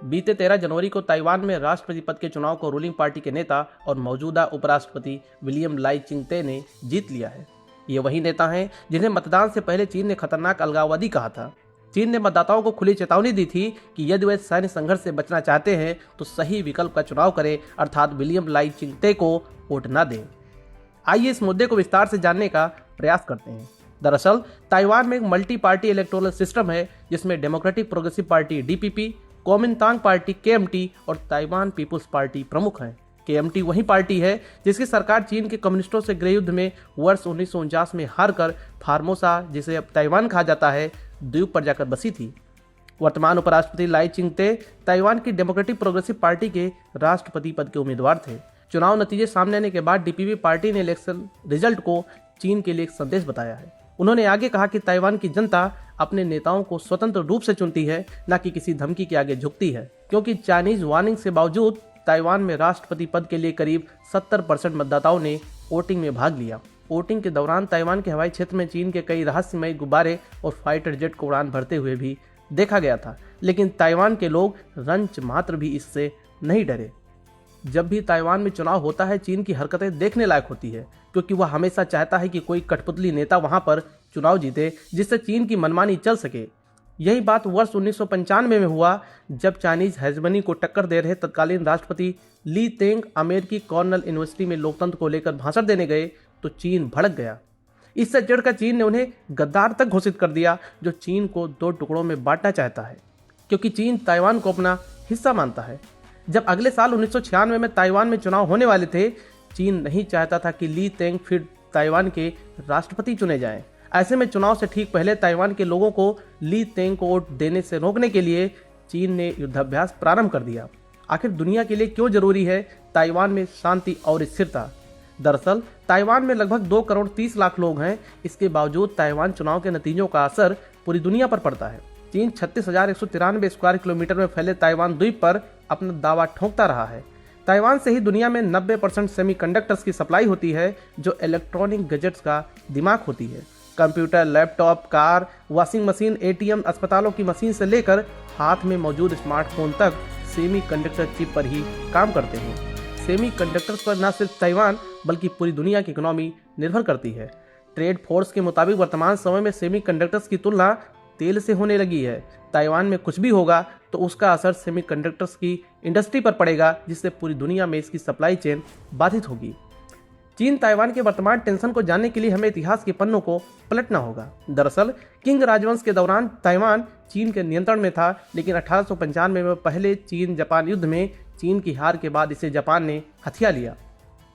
बीते 13 जनवरी को ताइवान में राष्ट्रपति पद के चुनाव को रूलिंग पार्टी के नेता और मौजूदा उपराष्ट्रपति विलियम लाई चिंगते ने जीत लिया है। ये वही नेता हैं जिन्हें मतदान से पहले चीन ने खतरनाक अलगाववादी कहा था। चीन ने मतदाताओं को खुली चेतावनी दी थी कि यदि वे सैन्य संघर्ष से बचना चाहते हैं तो सही विकल्प का चुनाव करें, अर्थात विलियम लाई चिंगते को वोट न दें। आइए इस मुद्दे को विस्तार से जानने का प्रयास करते हैं। दरअसल ताइवान में एक मल्टी पार्टी इलेक्टोरल सिस्टम है जिसमें democratic progressive party DPP, Kuomintang party KMT और ताइवान पीपुल्स पार्टी प्रमुख हैं। केएमटी वही पार्टी है जिसकी सरकार चीन के कम्युनिस्टों से गृह युद्ध में वर्ष 1949 में हारकर फार्मोसा, जिसे अब ताइवान कहा जाता है, द्वीप पर जाकर बसी थी। वर्तमान उपराष्ट्रपति लाई चिंगते ताइवान की डेमोक्रेटिक प्रोग्रेसिव पार्टी के राष्ट्रपति पद के उम्मीदवार थे। चुनाव नतीजे सामने आने के बाद डीपीपी पार्टी ने इलेक्शन रिजल्ट को चीन के लिए एक संदेश बताया है। उन्होंने आगे कहा कि ताइवान की जनता अपने नेताओं को स्वतंत्र रूप से चुनती है, न कि किसी धमकी के आगे झुकती है, क्योंकि चाइनीज वार्निंग से बावजूद ताइवान में राष्ट्रपति पद के लिए करीब 70% मतदाताओं ने वोटिंग में भाग लिया। वोटिंग के दौरान ताइवान के हवाई क्षेत्र में चीन के कई रहस्यमय गुब्बारे और फाइटर जेट को उड़ान भरते हुए भी देखा गया था, लेकिन ताइवान के लोग रंच मात्र भी इससे नहीं डरे। जब भी ताइवान में चुनाव होता है, चीन की हरकतें देखने लायक होती है, क्योंकि वह हमेशा चाहता है कि कोई कठपुतली नेता वहां पर चुनाव जीते जिससे चीन की मनमानी चल सके। यही बात वर्ष 1995 में हुआ, जब चाइनीज हेजमनी को टक्कर दे रहे तत्कालीन राष्ट्रपति ली तेंग अमेरिकी कॉर्नेल यूनिवर्सिटी में लोकतंत्र को लेकर भाषण देने गए तो चीन भड़क गया। इससे चिढ़कर चीन ने उन्हें गद्दार तक घोषित कर दिया, जो चीन को 2 टुकड़ों में बांटना चाहता है, क्योंकि चीन ताइवान को अपना हिस्सा मानता है। जब अगले साल 1996 में ताइवान में चुनाव होने वाले थे, चीन नहीं चाहता था कि ली तेंग फिर ताइवान के राष्ट्रपति चुने जाएं। ऐसे में चुनाव से ठीक पहले ताइवान के लोगों को ली तेंग को वोट देने से रोकने के लिए चीन ने युद्धाभ्यास प्रारंभ कर दिया। आखिर दुनिया के लिए क्यों जरूरी है ताइवान में शांति और स्थिरता? दरअसल ताइवान में लगभग 2 करोड़ 30 लाख लोग हैं। इसके बावजूद ताइवान चुनाव के नतीजों का असर पूरी दुनिया पर पड़ता है। चीन 36,193 स्क्वायर किलोमीटर में फैले ताइवान द्वीप पर अपना दावा ठोंकता रहा है। ताइवान से ही दुनिया में 90% सेमीकंडक्टर्स की सप्लाई होती है, जो इलेक्ट्रॉनिक गैजेट्स का दिमाग होती है। Computer, laptop, car, washing machine, ATM, अस्पतालों की मशीन से लेकर हाथ में मौजूद स्मार्टफोन तक सेमीकंडक्टर चिप पर ही काम करते हैं। सेमीकंडक्टर्स पर न सिर्फ ताइवान बल्कि पूरी दुनिया की इकोनॉमी निर्भर करती है। ट्रेड फोर्स के मुताबिक वर्तमान समय में सेमीकंडक्टर्स की तुलना तेल से होने लगी है। ताइवान में कुछ भी होगा तो उसका असर सेमीकंडक्टर्स की इंडस्ट्री पर पड़ेगा, जिससे पूरी दुनिया में इसकी सप्लाई चेन बाधित होगी। चीन ताइवान के वर्तमान टेंशन को जानने के लिए हमें इतिहास के पन्नों को पलटना होगा। दरअसल किंग राजवंश के दौरान ताइवान चीन के नियंत्रण में था, लेकिन 1895 में पहले चीन जापान युद्ध में चीन की हार के बाद इसे जापान ने हथिया लिया।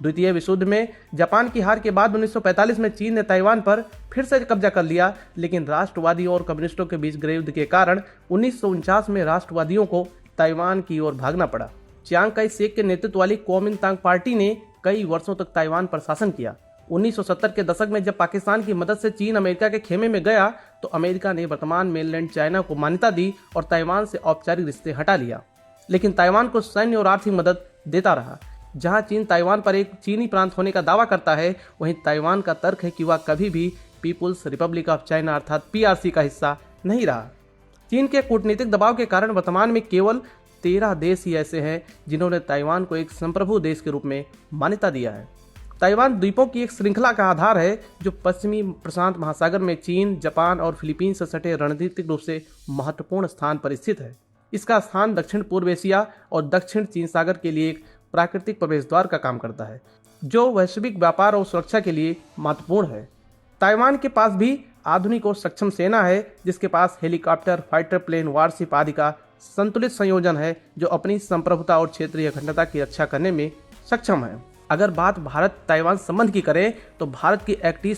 द्वितीय विश्व युद्ध में जापान की हार के बाद 1945 में चीन ने ताइवान पर फिर से कब्जा कर लिया, लेकिन राष्ट्रवादियों और कम्युनिस्टों के बीच गृह युद्ध के कारण 1949 में राष्ट्रवादियों को ताइवान की ओर भागना पड़ा। चियांग काई शेक के नेतृत्व वाली कोमिनतांग पार्टी ने कई वर्षों तक ताइवान पर शासन किया। 1970 के दशक में जब पाकिस्तान की मदद से चीन अमेरिका के खेमे में गया तो अमेरिका ने वर्तमान मेनलैंड चाइना को मान्यता दी और ताइवान से औपचारिक रिश्ते हटा लिया, लेकिन ताइवान को सैन्य और आर्थिक मदद देता रहा। जहां चीन ताइवान पर एक चीनी प्रांत होने का दावा करता है, वहीं ताइवान का तर्क है कि वह कभी भी पीपुल्स रिपब्लिक ऑफ चाइना अर्थात पीआरसी का हिस्सा नहीं रहा। चीन के कूटनीतिक दबाव के कारण वर्तमान में केवल 13 देश ही ऐसे हैं जिन्होंने ताइवान को एक संप्रभु देश के रूप में मान्यता दिया है। ताइवान द्वीपों की एक श्रृंखला का आधार है, जो पश्चिमी प्रशांत महासागर में चीन, जापान और फिलीपींस से सटे रणनीतिक रूप से महत्वपूर्ण स्थान पर स्थित है। इसका स्थान दक्षिण पूर्व एशिया और दक्षिण चीन सागर के लिए एक प्राकृतिक प्रवेश द्वार का काम करता है, जो वैश्विक व्यापार और सुरक्षा के लिए महत्वपूर्ण है। ताइवान के पास भी आधुनिक और सक्षम सेना है, जिसके पास हेलीकॉप्टर, फाइटर प्लेन, वारशिप आदि का संतुलित संयोजन है, जो अपनी संप्रभुता और क्षेत्रीय अखंडता की रक्षा करने में सक्षम है। अगर बात भारत ताइवान संबंध की करें तो भारत की एक्टिव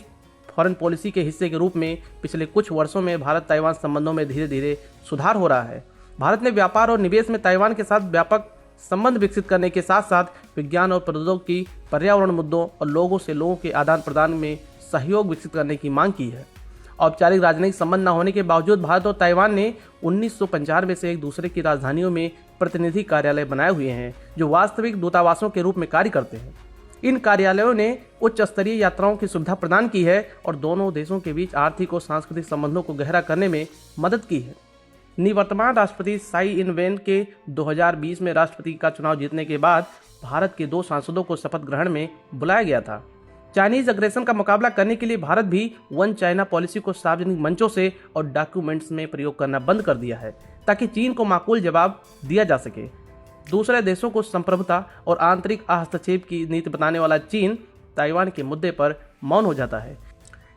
फॉरेन पॉलिसी के हिस्से के रूप में पिछले कुछ वर्षों में भारत ताइवान संबंधों में धीरे धीरे सुधार हो रहा है। भारत ने व्यापार और निवेश में ताइवान के साथ व्यापक संबंध विकसित करने के साथ साथ विज्ञान और प्रौद्योगिकी, पर्यावरण मुद्दों और लोगों से लोगों के आदान प्रदान में सहयोग विकसित करने की मांग की है। औपचारिक राजनयिक संबंध न होने के बावजूद भारत और ताइवान ने 1995 से एक दूसरे की राजधानियों में प्रतिनिधि कार्यालय बनाए हुए हैं, जो वास्तविक दूतावासों के रूप में कार्य करते हैं। इन कार्यालयों ने उच्च स्तरीय यात्राओं की सुविधा प्रदान की है और दोनों देशों के बीच आर्थिक और सांस्कृतिक संबंधों को गहरा करने में मदद की है। निवर्तमान राष्ट्रपति साई इन-वेन के 2020 में राष्ट्रपति का चुनाव जीतने के बाद भारत के 2 सांसदों को शपथ ग्रहण में बुलाया गया था। चाइनीज अग्रेशन का मुकाबला करने के लिए भारत भी वन चाइना पॉलिसी को सार्वजनिक मंचों से और डॉक्यूमेंट्स में प्रयोग करना बंद कर दिया है, ताकि चीन को माकूल जवाब दिया जा सके। दूसरे देशों को संप्रभुता और आंतरिक हस्तक्षेप की नीति बताने वाला चीन ताइवान के मुद्दे पर मौन हो जाता है।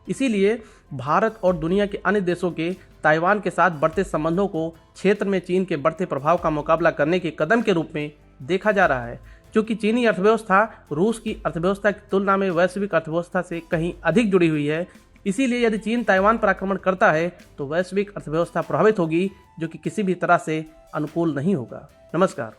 इसीलिए भारत और दुनिया के अन्य देशों के ताइवान के साथ बढ़ते संबंधों को क्षेत्र में चीन के बढ़ते प्रभाव का मुकाबला करने के कदम के रूप में देखा जा रहा है। क्योंकि चीनी अर्थव्यवस्था रूस की अर्थव्यवस्था की तुलना में वैश्विक अर्थव्यवस्था से कहीं अधिक जुड़ी हुई है, इसीलिए यदि चीन ताइवान पर आक्रमण करता है तो वैश्विक अर्थव्यवस्था प्रभावित होगी, जो कि किसी भी तरह से अनुकूल नहीं होगा। नमस्कार।